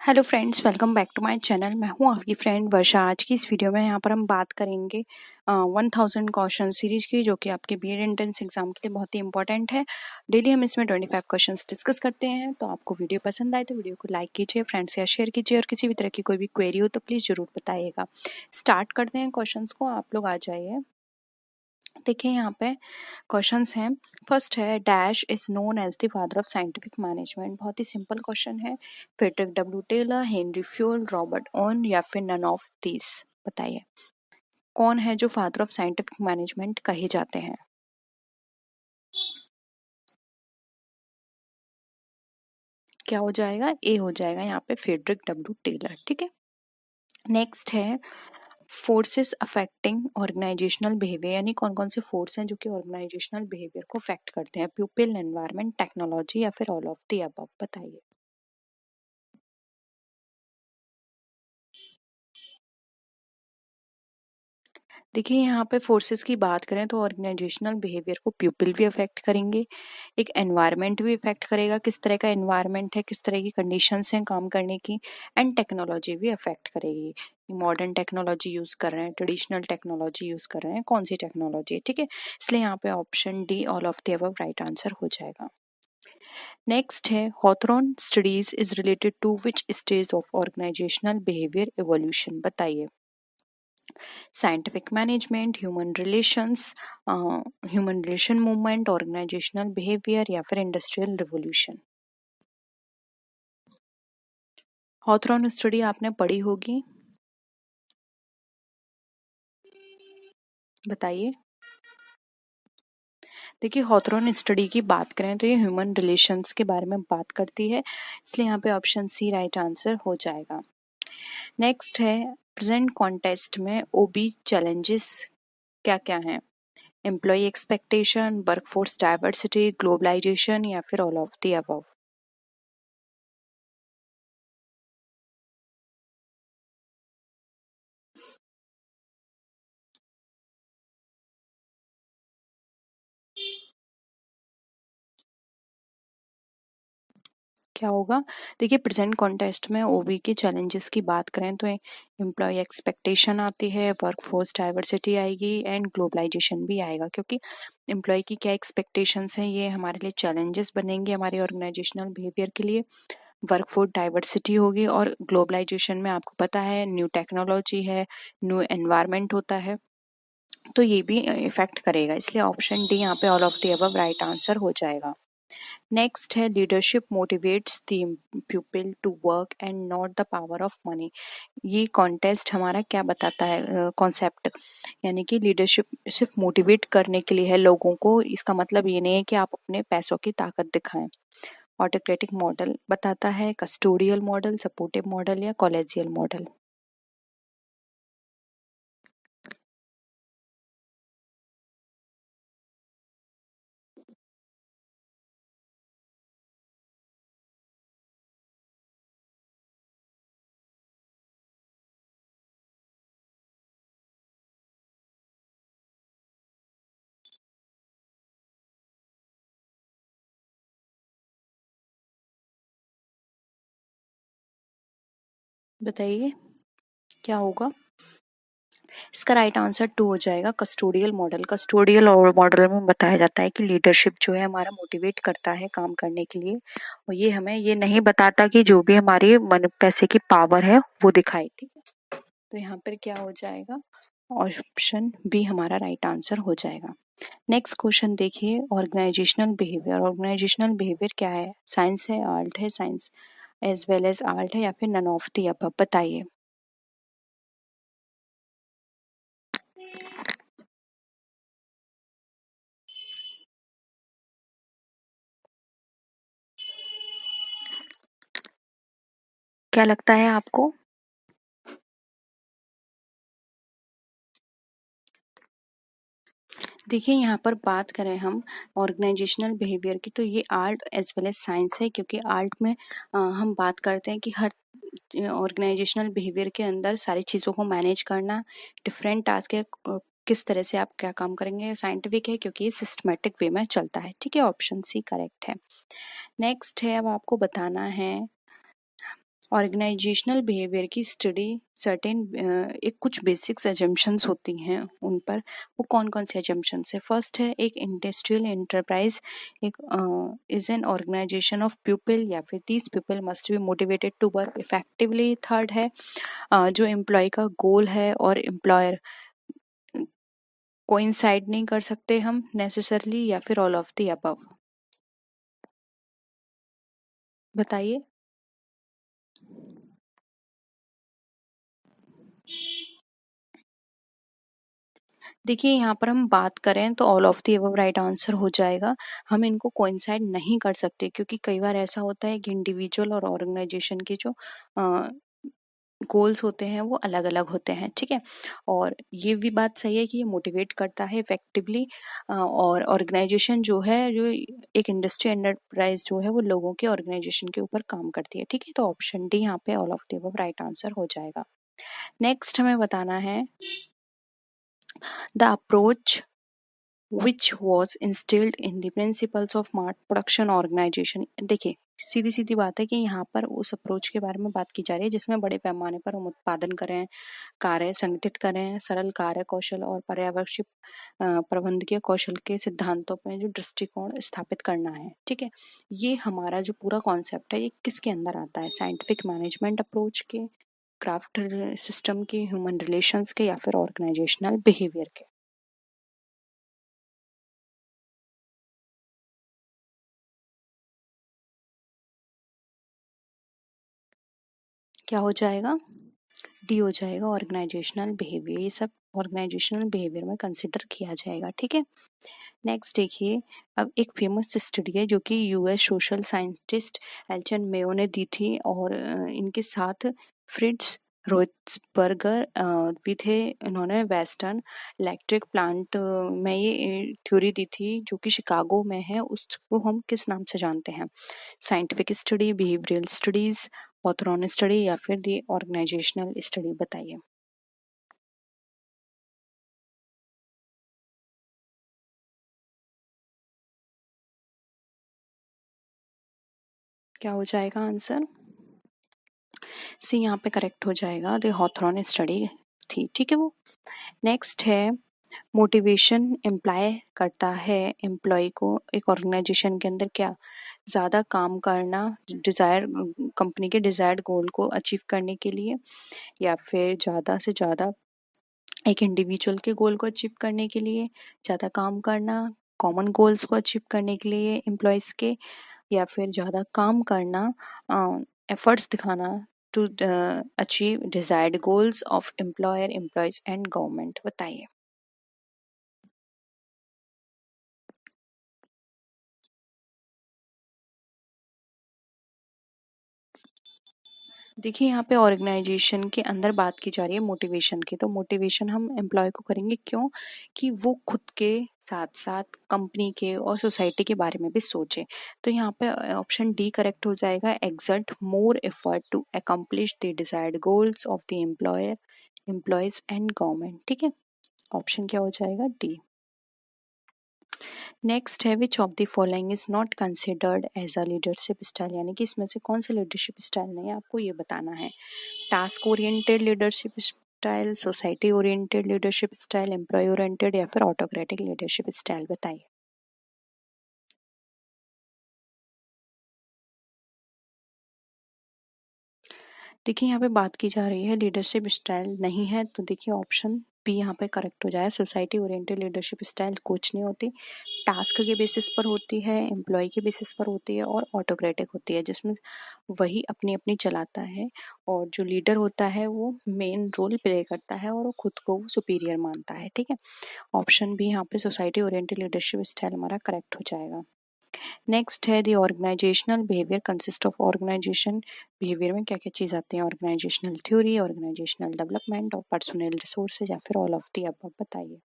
Hello friends, welcome back to my channel. मैं हूं आपकी फ्रेंड वर्षा। आज की इस वीडियो में यहाँ पर हम बात करेंगे 1000 क्वेश्चन सीरीज की, जो कि आपके बीएड एंट्रेंस एग्जाम के लिए बहुत ही इंपॉर्टेंट है। डेली हम इसमें 25 क्वेश्चंस डिस्कस करते हैं। तो आपको वीडियो पसंद आए तो वीडियो को लाइक कीजिए, फ्रेंड्स के साथ शेयर कीजिए, और किसी भी तरह की कोई भी क्वेरी हो तो प्लीज़ ज़रूर बताइएगा। स्टार्ट करते हैं क्वेश्चन को। आप लोग आ जाइए। देखिए यहाँ पे क्वेश्चंस हैं। फर्स्ट है, dash is known as the father of scientific management. बहुत ही सिंपल क्वेश्चन है। Frederick W Taylor, Henri Fayol, Robert Owen, या फिर नन ऑफ दीज। बताइए कौन है जो फादर ऑफ साइंटिफिक मैनेजमेंट कहे जाते हैं। क्या हो जाएगा? ए हो जाएगा यहाँ पे, फ्रेडरिक डब्ल्यू टेलर। ठीक है। नेक्स्ट है, फोर्सेस अफेक्टिंग ऑर्गेनाइजेशनल बिहेवियर, यानी कौन कौन से फोर्स हैं जो कि ऑर्गेनाइजेशनल बिहेवियर को अफेक्ट करते हैं। पीपल, एनवायरनमेंट, टेक्नोलॉजी, या फिर ऑल ऑफ द अबव। बताइए। देखिए यहाँ पे फोर्सेस की बात करें तो ऑर्गेनाइजेशनल बिहेवियर को पीपल भी अफेक्ट करेंगे, एक एनवायरनमेंट भी अफेक्ट करेगा, किस तरह का एनवायरनमेंट है, किस तरह की कंडीशंस हैं काम करने की, एंड टेक्नोलॉजी भी अफेक्ट करेगी। मॉडर्न टेक्नोलॉजी यूज कर रहे हैं, ट्रेडिशनल टेक्नोलॉजी यूज कर रहे हैं, कौन सी टेक्नोलॉजी है। ठीक है, इसलिए यहाँ पे option D, all of the above, right answer हो जाएगा। नेक्स्ट है, Hawthorne studies is related to which stage of organisational behaviour evolution. बताइए। Scientific management, human relation movement, organisational behaviour, या फिर इंडस्ट्रियल रिवोल्यूशन। हॉथरॉन स्टडी आपने पढ़ी होगी, बताइए। देखिए हॉथरॉन स्टडी की बात करें तो ये ह्यूमन रिलेशंस के बारे में बात करती है, इसलिए यहाँ पे ऑप्शन सी राइट आंसर हो जाएगा। नेक्स्ट है, प्रेजेंट कॉन्टेस्ट में ओबी चैलेंजेस क्या क्या हैं। Employ expectation, workforce diversity, globalization, या फिर ऑल ऑफ द अबव। क्या होगा? देखिए प्रेजेंट कॉन्टेस्ट में ओबी के चैलेंजेस की बात करें तो एम्प्लॉय एक्सपेक्टेशन आती है, वर्कफोर्स डाइवर्सिटी आएगी, एंड ग्लोबलाइजेशन भी आएगा, क्योंकि एम्प्लॉय की क्या एक्सपेक्टेशंस हैं ये हमारे लिए चैलेंजेस बनेंगे हमारे ऑर्गेनाइजेशनल बिहेवियर के लिए। वर्कफोर्स डाइवर्सिटी होगी, और ग्लोबलाइजेशन में आपको पता है न्यू टेक्नोलॉजी है, न्यू एनवायरनमेंट होता है, तो ये भी इफेक्ट करेगा, इसलिए ऑप्शन डी यहाँ पे all of the above right answer हो जाएगा। नेक्स्ट है, leadership motivates the people to work and not the power of money. ये कॉन्टेस्ट हमारा क्या बताता है कॉन्सेप्ट, यानी कि लीडरशिप सिर्फ मोटिवेट करने के लिए है लोगों को, इसका मतलब ये नहीं है कि आप अपने पैसों की ताकत दिखाएं। ऑटोक्रेटिक मॉडल बताता है, कस्टोडियल मॉडल, सपोर्टिव मॉडल, या कॉलेजियल मॉडल। बताइए क्या होगा? इसका राइट आंसर टू हो जाएगा, कस्टोडियल मॉडल। कस्टोडियल और मॉडल में बताया जाता है कि लीडरशिप जो है हमारा मोटिवेट करता है काम करने के लिए, और ये हमें ये नहीं बताता कि जो भी हमारी मन पैसे की पावर है वो दिखाई। ठीक है, तो यहाँ पर क्या हो जाएगा? ऑप्शन बी हमारा राइट आंसर हो जाएगा। नेक्स्ट क्वेश्चन देखिए, ऑर्गेनाइजेशनल बिहेवियर। ऑर्गेनाइजेशनल बिहेवियर क्या है? साइंस है, आर्ट है, science as well as art है, या फिर नन ऑफ द अबव। बताइए। क्या लगता है आपको? देखिए यहाँ पर बात करें हम ऑर्गेनाइजेशनल बिहेवियर की, तो ये art as well as science है, क्योंकि आर्ट में हम बात करते हैं कि हर ऑर्गेनाइजेशनल बिहेवियर के अंदर सारी चीज़ों को मैनेज करना, डिफरेंट टास्क है, किस तरह से आप क्या काम करेंगे। साइंटिफिक है क्योंकि ये सिस्टमेटिक वे में चलता है। ठीक है, ऑप्शन सी करेक्ट है। नेक्स्ट है, अब आपको बताना है ऑर्गेनाइजेशनल बिहेवियर की स्टडी सर्टेन एक कुछ बेसिक्स एजम्पशंस होती हैं उन पर। वो कौन कौन से एजम्पशंस है? फर्स्ट है एक इंडस्ट्रियल एंटरप्राइज एक is an organization of people या फिर these people must be motivated to work effectively. Third है जो एम्प्लॉय का गोल है और एम्प्लॉयर कोइंसाइड नहीं कर सकते हम नेसेसरली, या फिर ऑल ऑफ द अबव। बताइए। देखिए यहाँ पर हम बात करें तो all of the above right answer हो जाएगा। हम इनको कोइंसाइड नहीं कर सकते क्योंकि कई बार ऐसा होता है कि इंडिविजुअल और ऑर्गेनाइजेशन के जो गोल्स होते हैं वो अलग अलग होते हैं, ठीक है। और ये भी बात सही है कि ये मोटिवेट करता है इफेक्टिवली, और ऑर्गेनाइजेशन जो है जो एक इंडस्ट्री एंटरप्राइज जो है वो लोगों के ऑर्गेनाइजेशन के ऊपर काम करती है, ठीक है। तो ऑप्शन डी यहाँ पे all of the above right answer हो जाएगा। नेक्स्ट हमें बताना है the approach which was instilled in the principles of mass production organization। देखिए सीधी सीधी बात है कि यहाँ पर उस अप्रोच के बारे में बात की जा रही है जिसमें बड़े पैमाने पर हम उत्पादन करें, कार्य संगठित करें, सरल कार्य कौशल और पर्यावरण प्रबंधकीय कौशल के सिद्धांतों पर जो दृष्टिकोण स्थापित करना है, ठीक है। ये हमारा जो पूरा कॉन्सेप्ट है ये किसके अंदर आता है? साइंटिफिक मैनेजमेंट अप्रोच के, क्राफ्ट सिस्टम के, ह्यूमन रिलेशंस के, या फिर ऑर्गेनाइजेशनल बिहेवियर के। क्या हो जाएगा? डी हो जाएगा ऑर्गेनाइजेशनल बिहेवियर। ये सब ऑर्गेनाइजेशनल बिहेवियर में कंसिडर किया जाएगा, ठीक है। नेक्स्ट देखिए, अब एक फेमस स्टडी है जो कि यूएस सोशल साइंटिस्ट एल्चन मेयो ने दी थी, और इनके साथ फ्रिट्ज रोथ्सबर्गर भी थे। इन्होंने वेस्टर्न इलेक्ट्रिक प्लांट में ये थ्योरी दी थी जो कि शिकागो में है। उसको हम किस नाम से जानते हैं? Scientific study, behavioural studies, Hawthorne study, या फिर दी ऑर्गेनाइजेशनल स्टडी। बताइए। क्या हो जाएगा आंसर? सी यहाँ पे करेक्ट हो जाएगा, द हॉथरॉन स्टडी थी, ठीक है वो। नेक्स्ट है मोटिवेशन इम्प्लाई करता है एम्प्लॉय को एक ऑर्गेनाइजेशन के अंदर क्या? ज़्यादा काम करना डिज़ायर कंपनी के डिज़ायर्ड गोल को अचीव करने के लिए, या फिर ज़्यादा से ज़्यादा एक इंडिविजुअल के गोल को अचीव करने के लिए, ज़्यादा काम करना कॉमन गोल्स को अचीव करने के लिए एम्प्लॉयज़ के, या फिर ज़्यादा काम करना एफर्ट्स दिखाना to achieve desired goals of employer, employees and government. बताइए। देखिए यहाँ पे ऑर्गेनाइजेशन के अंदर बात की जा रही है मोटिवेशन की, तो मोटिवेशन हम एम्प्लॉय को करेंगे क्यों? कि वो खुद के साथ साथ कंपनी के और सोसाइटी के बारे में भी सोचे। तो यहाँ पे ऑप्शन डी करेक्ट हो जाएगा, exert more effort to accomplish the desired goals of the employer, employees and government, ठीक है। ऑप्शन क्या हो जाएगा? डी। नेक्स्ट है which of the following is not considered as a leadership style, यानी कि इसमें से कौन सा लीडरशिप स्टाइल नहीं है, आपको ये बताना है। Task oriented leadership style, society oriented leadership style, employ oriented, या फिर ऑटोक्रेटिक लीडरशिप स्टाइल। बताइए। देखिए यहाँ पे बात की जा रही है लीडरशिप स्टाइल नहीं है, तो देखिए ऑप्शन बी यहाँ पे करेक्ट हो जाए। सोसाइटी ओरिएंटेड लीडरशिप स्टाइल कुछ नहीं होती, टास्क के बेसिस पर होती है, एम्प्लॉय के बेसिस पर होती है, और ऑटोक्रेटिक होती है जिसमें वही अपनी अपनी चलाता है, और जो लीडर होता है वो मेन रोल प्ले करता है और वो खुद को वो सुपीरियर मानता है, ठीक है। ऑप्शन बी यहाँ पे सोसाइटी ओरिएंटेड लीडरशिप स्टाइल हमारा करेक्ट हो जाएगा। नेक्स्ट है the organisational behaviour consist of. Organisation behaviour में क्या क्या चीज़ आती है? ऑर्गेनाइजेशनल थ्योरी, ऑर्गेनाइजेशनल डेवलपमेंट, और पर्सनल रिसोर्सेज, या फिर ऑल ऑफ दी अबव। बताइए।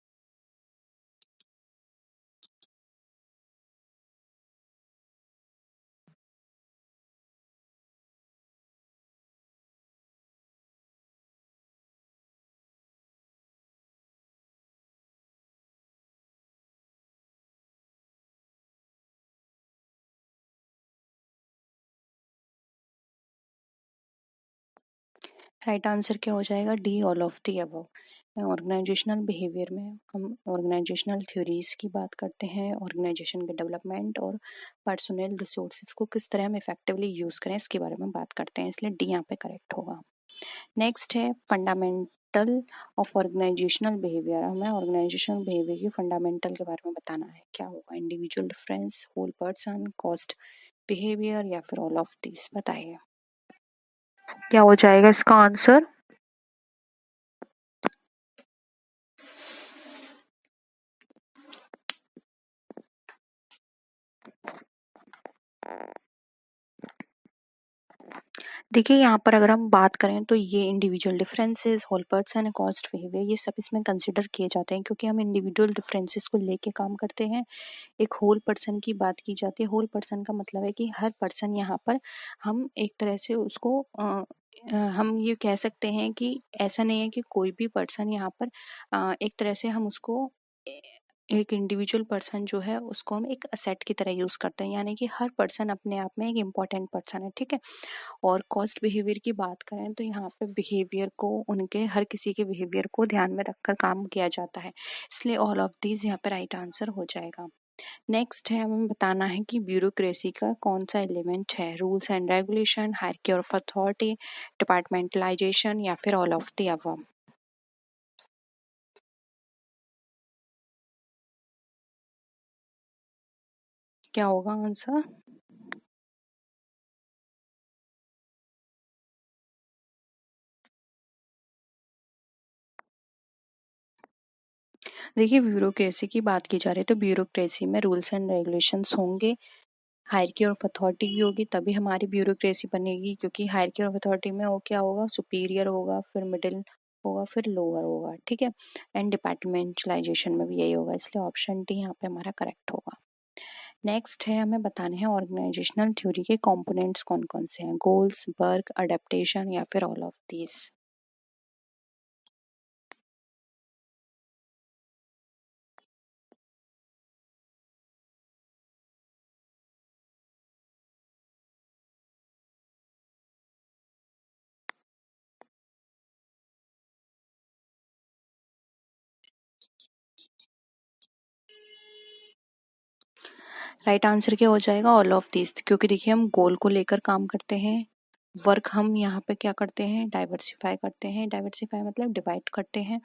राइट आंसर क्या हो जाएगा? D, all of the above. Organisational behaviour में हम ऑर्गेनाइजेशनल थ्योरीज की बात करते हैं, ऑर्गेनाइजेशन के डेवलपमेंट और पर्सनल रिसोर्सेज को किस तरह हम इफेक्टिवली यूज़ करें इसके बारे में बात करते हैं, इसलिए डी यहाँ पे करेक्ट होगा। नेक्स्ट है फंडामेंटल ऑफ ऑर्गेनाइजेशनल बिहेवियर। हमें ऑर्गेनाइजेशनल बिहेवियर की फंडामेंटल के बारे में बताना है, क्या होगा? Individual difference, whole person, caused behaviour या फिर ऑल ऑफ दिस? बताइए क्या हो जाएगा इसका आंसर? देखिए यहाँ पर अगर हम बात करें तो ये individual differences, whole person, caused behaviour, ये सब इसमें कंसिडर किए जाते हैं क्योंकि हम इंडिविजुअल डिफरेंसेस को लेके काम करते हैं। एक होल पर्सन की बात की जाती है। होल पर्सन का मतलब है कि हर पर्सन यहाँ पर हम एक तरह से उसको हम ये कह सकते हैं कि ऐसा नहीं है कि कोई भी पर्सन यहाँ पर एक तरह से हम उसको एक इंडिविजुअल पर्सन जो है उसको हम एक असेट की तरह यूज करते हैं, यानी कि हर पर्सन अपने आप में एक इम्पॉर्टेंट पर्सन है, ठीक है। और कॉस्ट बिहेवियर की बात करें तो यहाँ पे बिहेवियर को, उनके हर किसी के बिहेवियर को ध्यान में रखकर काम किया जाता है, इसलिए ऑल ऑफ दीज यहाँ पे राइट आंसर हो जाएगा। नेक्स्ट है हमें बताना है कि ब्यूरोक्रेसी का कौन सा एलिमेंट है? Rules and regulation, hierarchy of authority, departmentalisation या फिर ऑल ऑफ द अबव? क्या होगा आंसर? देखिए ब्यूरोक्रेसी की बात की जा रही है तो ब्यूरोक्रेसी में रूल्स एंड रेगुलेशंस होंगे, हायरार्की ऑफ अथॉरिटी भी होगी, तभी हमारी ब्यूरोक्रेसी बनेगी, क्योंकि हायरार्की ऑफ अथॉरिटी में वो क्या होगा? सुपीरियर होगा, फिर मिडिल होगा, फिर लोअर होगा, ठीक है। एंड डिपार्टमेंटलाइजेशन में भी यही होगा, इसलिए ऑप्शन डी यहाँ पे हमारा करेक्ट होगा। नेक्स्ट है हमें बताने हैं ऑर्गेनाइजेशनल थ्योरी के कंपोनेंट्स कौन कौन से हैं? गोल्स, वर्क, अडेप्टेशन या फिर all of these? Right answer क्या हो जाएगा? ऑल ऑफ दिस, क्योंकि देखिए हम गोल को लेकर काम करते हैं, वर्क हम यहाँ पे क्या करते हैं? डाइवर्सिफाई करते हैं, डाइवर्सिफाई मतलब डिवाइड करते हैं,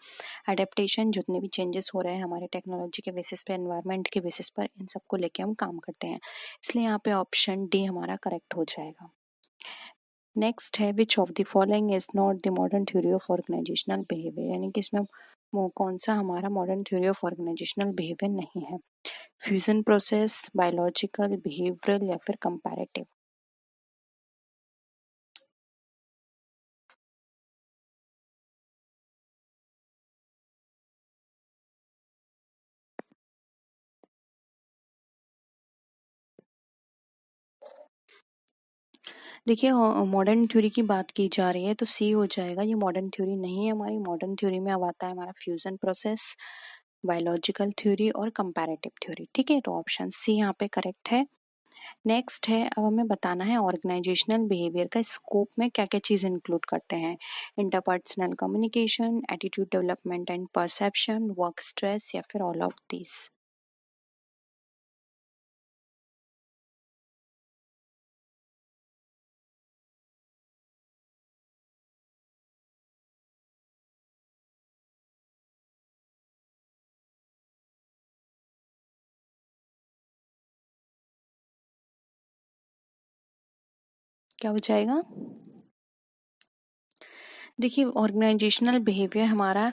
अडेप्टेशन जितने भी चेंजेस हो रहे हैं हमारे टेक्नोलॉजी के बेसिस पे, एनवायरनमेंट के बेसिस पर, इन सबको लेके हम काम करते हैं, इसलिए यहाँ पे ऑप्शन डी हमारा करेक्ट हो जाएगा। नेक्स्ट है which of the following is not the modern theory of organisational behaviour, यानी कि इसमें कौन सा हमारा modern theory of organisational behaviour नहीं है? फ्यूजन प्रोसेस, बायोलॉजिकल, बिहेवियरल या फिर कंपैरेटिव? देखिए मॉडर्न थ्योरी की बात की जा रही है तो सी हो जाएगा, ये मॉडर्न थ्योरी नहीं है हमारी। मॉडर्न थ्योरी में अब आता है हमारा फ्यूजन प्रोसेस, बायोलॉजिकल थ्योरी और कंपैरेटिव थ्योरी, ठीक है, तो ऑप्शन सी यहाँ पे करेक्ट है। नेक्स्ट है अब हमें बताना है ऑर्गेनाइजेशनल बिहेवियर का स्कोप में क्या क्या चीज़ इंक्लूड करते हैं? Interpersonal communication, attitude development and perception, work stress या फिर ऑल ऑफ दिस? क्या हो जाएगा? देखिए ऑर्गेनाइजेशनल बिहेवियर हमारा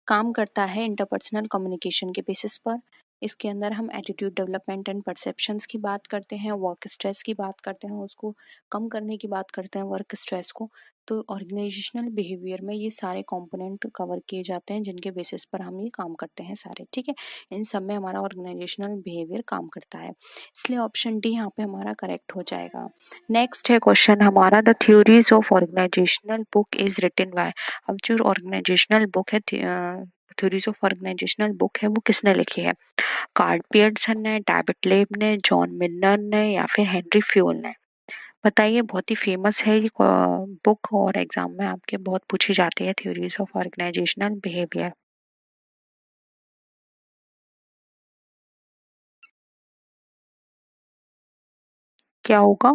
काम करता है इंटरपर्सनल कम्युनिकेशन के बेसिस पर। इसके अंदर हम एटीट्यूड डेवलपमेंट एंड परसेप्शंस की बात करते हैं, वर्क स्ट्रेस की बात करते हैं, उसको कम करने की बात करते हैं वर्क स्ट्रेस को। तो ऑर्गेनाइजेशनल बिहेवियर में ये सारे कंपोनेंट कवर किए जाते हैं जिनके बेसिस पर हम ये काम करते हैं सारे, ठीक है। इन सब में हमारा ऑर्गेनाइजेशनल बिहेवियर काम करता है, इसलिए ऑप्शन डी यहाँ पे हमारा करेक्ट हो जाएगा। नेक्स्ट है क्वेश्चन हमारा, the theories of organizational book is written by. अब जो ऑर्गेनाइजेशनल बुक है, थ्योरीज ऑफ ऑर्गेनाइजेशनल बुक है, वो किसने लिखी है? कार्ल पियर्सन ने, डेविड लेब ने, जॉन मिलर ने या फिर हेनरी फ्यूल ने? बताइए, बहुत ही फेमस है ये बुक और एग्जाम में आपके बहुत पूछी जाती है, थ्योरीज ऑफ ऑर्गेनाइजेशनल बिहेवियर। क्या होगा?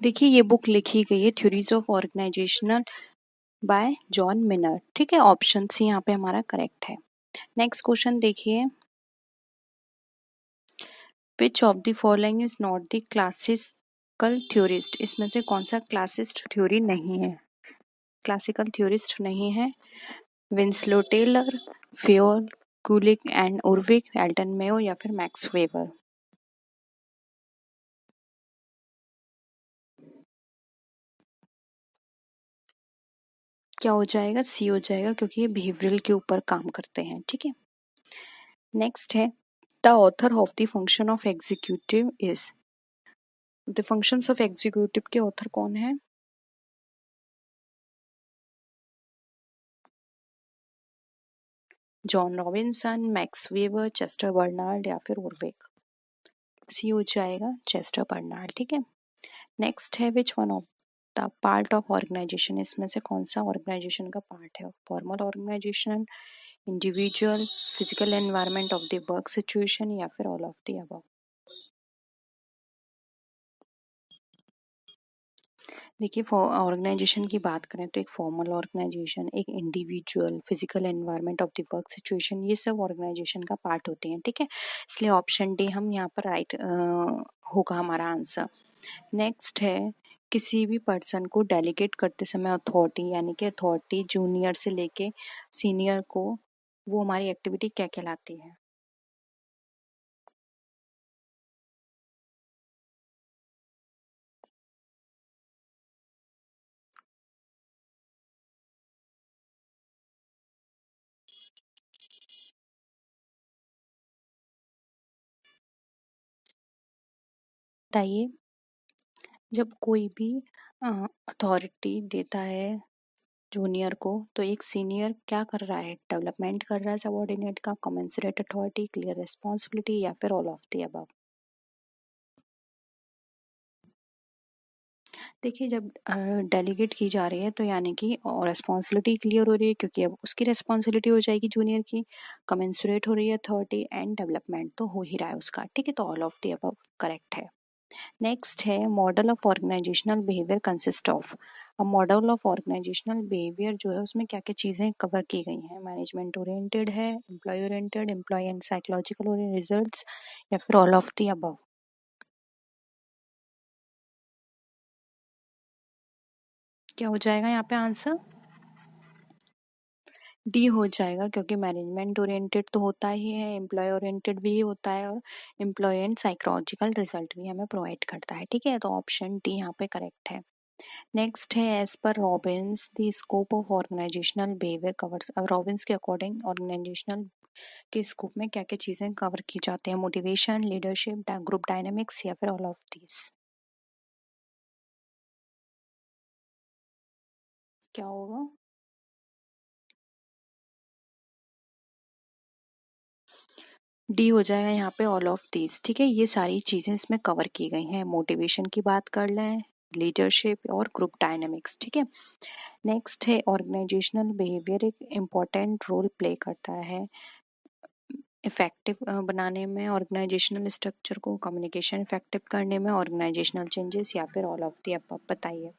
देखिए, ये बुक लिखी गई है theories of organisational by John Miner. ठीक है, ऑप्शन सी यहाँ पे हमारा करेक्ट है। नेक्स्ट क्वेश्चन देखिए, विच of the following is not the classical theorist? इसमें से कौन सा क्लासिस्ट थ्योरी नहीं है, क्लासिकल थ्योरिस्ट नहीं है? Winslow Taylor, Fayol, Gulick and Urwick, Elton Mayo या फिर मैक्स वेबर? क्या हो जाएगा? सी हो जाएगा, क्योंकि ये बिहेवियरल के ऊपर काम करते हैं। ठीक है, नेक्स्ट है, the author of the function of executive is? The functions of executive के ऑथर कौन है? John Robinson, max weber, Chester Barnard या फिर उर्विक? सी हो जाएगा, चेस्टर बर्नार्ड। ठीक है, नेक्स्ट है, which one of the part of organization? इसमें से कौन सा ऑर्गेनाइजेशन का पार्ट है? Formal organization, individual, physical environment of the work situation या फिर ऑल ऑफ द अबव? देखिए, ऑर्गेनाइजेशन की बात करें तो एक फॉर्मल ऑर्गेनाइजेशन, एक individual, physical environment of the work situation, ये सब ऑर्गेनाइजेशन का पार्ट होते हैं। ठीक है, इसलिए ऑप्शन डी हम यहाँ पर राइट होगा हमारा आंसर। नेक्स्ट है, किसी भी पर्सन को डेलीगेट करते समय अथॉरिटी, यानी कि अथॉरिटी जूनियर से लेके सीनियर को, वो हमारी एक्टिविटी क्या कहलाती है? बताइए, जब कोई भी अथॉरिटी देता है जूनियर को, तो एक सीनियर क्या कर रहा है? डेवलपमेंट कर रहा है सबॉर्डिनेट का, कमेंसरेट अथॉरिटी, क्लियर रिस्पॉन्सिबिलिटी या फिर ऑल ऑफ द अबव? देखिए, जब डेलीगेट की जा रही है तो यानी कि रिस्पॉन्सिबिलिटी क्लियर हो रही है, क्योंकि अब उसकी रिस्पॉन्सिबिलिटी हो जाएगी जूनियर की, कमेंसरेट हो रही है अथॉरिटी, एंड डेवलपमेंट तो हो ही रहा है उसका। ठीक है, तो all of the above correct है। नेक्स्ट है, model of organisational behaviour consist of? अब मॉडल ऑफ ऑर्गेनाइजेशनल बिहेवियर जो है उसमें क्या क्या चीज़ें कवर की गई हैं? मैनेजमेंट ओरिएंटेड है, employee oriented, employee and psychological results या फिर ऑल ऑफ द अबव? क्या हो जाएगा यहाँ पे आंसर? डी हो जाएगा, क्योंकि मैनेजमेंट ओरिएंटेड तो होता ही है, एम्प्लॉय ओरिएंटेड भी होता है, और एम्प्लॉय एंड साइकोलॉजिकल रिजल्ट भी हमें प्रोवाइड करता है। ठीक है, तो ऑप्शन डी यहाँ पे करेक्ट है। नेक्स्ट है, as per Robbins the scope of organisational behaviour covers? अब रॉबिन्स के अकॉर्डिंग ऑर्गेनाइजेशनल के स्कोप में क्या क्या चीज़ें कवर की जाती हैं? मोटिवेशन, लीडरशिप, ग्रुप डायनेमिक्स या फिर ऑल ऑफ दीज? क्या होगा? डी हो जाएगा यहाँ पे, ऑल ऑफ दीज। ठीक है, ये सारी चीज़ें इसमें कवर की गई हैं। मोटिवेशन की बात कर लें, लीडरशिप और ग्रुप डायनेमिक्स। ठीक है, नेक्स्ट है, ऑर्गेनाइजेशनल बिहेवियर एक इम्पॉर्टेंट रोल प्ले करता है इफेक्टिव बनाने में, ऑर्गेनाइजेशनल स्ट्रक्चर को कम्युनिकेशन इफेक्टिव करने में, ऑर्गेनाइजेशनल चेंजेस या फिर ऑल ऑफ दी अबव? बताइए।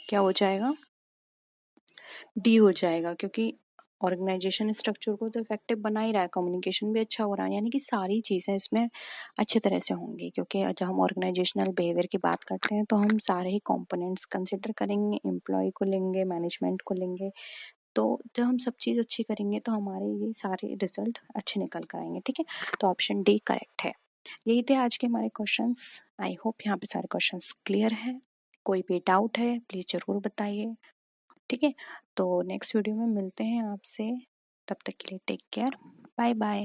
क्या हो जाएगा? डी हो जाएगा, क्योंकि ऑर्गेनाइजेशन स्ट्रक्चर को तो इफेक्टिव बना ही रहा है, कम्युनिकेशन भी अच्छा हो रहा है, यानी कि सारी चीज़ें इसमें अच्छे तरह से होंगी। क्योंकि जब हम ऑर्गेनाइजेशनल बिहेवियर की बात करते हैं तो हम सारे ही कंपोनेंट्स कंसिडर करेंगे, एम्प्लॉय को लेंगे, मैनेजमेंट को लेंगे। तो जब हम सब चीज़ अच्छी करेंगे तो हमारे ये सारे रिजल्ट अच्छे निकल कर आएंगे। ठीक है, तो ऑप्शन डी करेक्ट है। यही थे आज के हमारे क्वेश्चंस। आई होप यहाँ पे सारे क्वेश्चंस क्लियर है। कोई भी डाउट है प्लीज़ ज़रूर बताइए। ठीक है, तो नेक्स्ट वीडियो में मिलते हैं आपसे। तब तक के लिए टेक केयर, बाय बाय।